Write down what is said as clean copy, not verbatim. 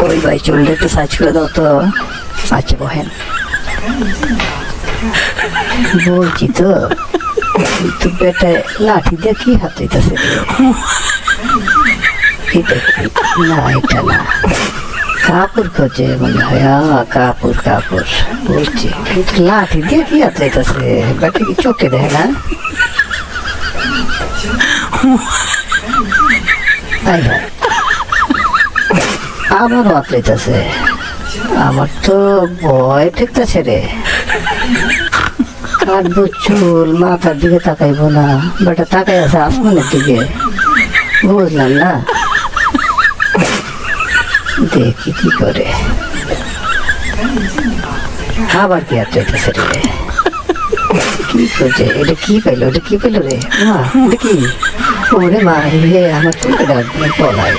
ওই ভাই চুলটা একটু সাইজ করে দাও তো। আচ্ছা বহেন, বলছি তো কিন্তু বেটা লাঠি দিয়ে কি হাত হইতেছে? এটা কি? না এটা না, কাপড় খোঁজে মনে হয়। কাপড় কাপড় বলছি, কিন্তু লাঠি দিয়ে কি হাত হইতেছে? বেটা কি চোখে দেয় না? আবার হাত হইতেছে। আমার তো ভয় ঠেকতেছে রে। কাটবো চুল, মাথার দিকে তাকাইবো না, বেটা তাকাই আছে আসমানের দিকে। বুঝলাম না, দেখি কি করে। আবার কি হাত হইতেছে রে? কি করছে? এটা কি পাইলো? এটা কি পাইলো রে? মা এটা কি? ওরে মা রে, আমার চুলটা পলাই।